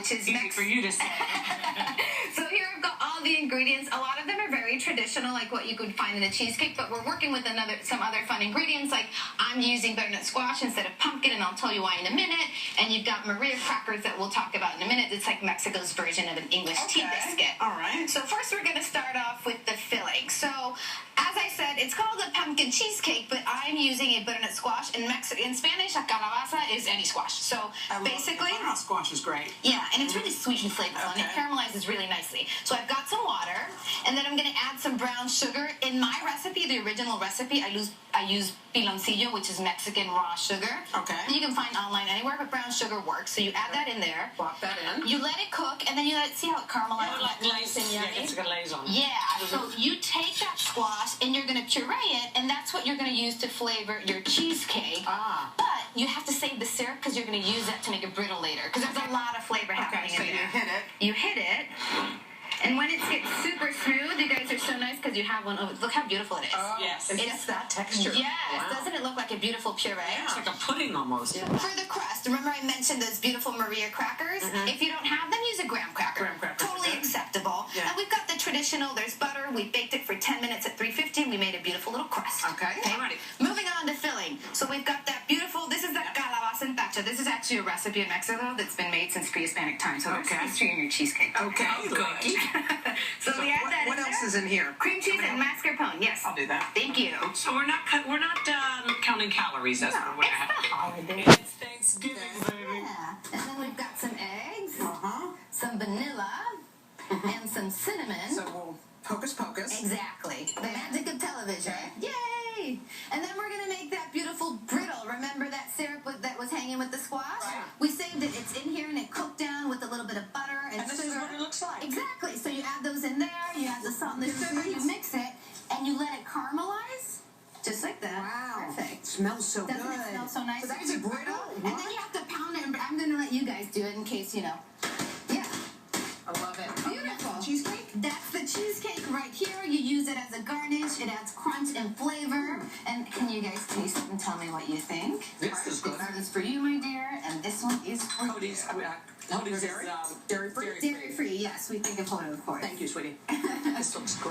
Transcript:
which is easy for you to say. So here I've got all the ingredients. A lot of them are very traditional, like what you could find in a cheesecake, but we're working with some other fun ingredients, like I'm using butternut squash instead of pumpkin, and I'll tell you why in a minute. And you've got Maria crackers that we'll talk about in a minute. It's like Mexico's version of an English tea biscuit. All right. So first we're going to start off with the filling. So as I said, it's called a pumpkin cheesecake, but I'm using a butternut squash. In Spanish, a calabaza is any squash. So basically, butternut squash is great. yeah, and it's really sweet and flavorful, and it caramelizes really nicely. So I've got some water, and then I'm going to add some brown sugar. In my recipe, the original recipe, I use piloncillo, which is Mexican raw sugar. Okay. You can find online anywhere, but brown sugar works. So you add that in there. Plop that in. You let it cook, and then you let it see how it caramelizes. Like nice and yummy. Yeah, it's got glaze on it. Yeah, so you take that squash and you're going to puree it, and that's what you're going to use to flavor your cheesecake. Ah. But you have to save the syrup because you're going to use that to make it brittle later, because there's a lot of flavor happening so in there. you hit it. You hit it. And when it gets super smooth, you guys are so nice because you have one. Oh, look how beautiful it is. Yes. It's that texture. Yes. Wow. Doesn't it look like a beautiful puree? Yeah, it's like a pudding almost. Yeah. For the crust, remember I mentioned those beautiful Maria crackers? If you don't have them, use a graham cracker. Graham crackers. Totally acceptable. Yeah. And we've got the traditional, there's butter. We baked it for 10 minutes at 350, and we made a beautiful little crust. Okay. Alrighty. Moving on to filling. So we've got that beautiful, this is the calabaza en tacha. This is actually a recipe in Mexico that's been made since pre-Hispanic times. So there's history in your cheesecake. Okay, good. So we add that what in else there. is in here? Cream cheese and mascarpone. Yes. I'll do that. Thank you. So we're not counting calories. That's No, what we're it's the holiday. It's Thanksgiving, baby. Yeah. And then we've got some eggs, Uh-huh. some vanilla, and some cinnamon. So we'll hocus pocus. Exactly. The magic of television. Yay! And then we're going to make that beautiful brittle. Remember that syrup that was hanging with the squash? Right. We saved it. It's in here, and it cooked down with a little bit of butter and And this sugar. is what it looks like. Exactly. So you add those in there, you add the salt and the sugar, you mix it, and you let it caramelize. Just like that. Wow. Perfect. Smells so Doesn't good. it smell so nice? So that's a brittle? And then you have to pound it. I'm going to let you guys do it in case, Yeah. I love it. Beautiful. Cheesecake? That's the cheesecake right here. You use it as a garnish. It adds crunch and flavor. And can you guys taste it and tell me what you think? This is good. This is for you, my dear, and this one is for Cody's you. is Dairy free? Dairy free, yes. We think of Hodo, of course. Thank you, sweetie. This looks great.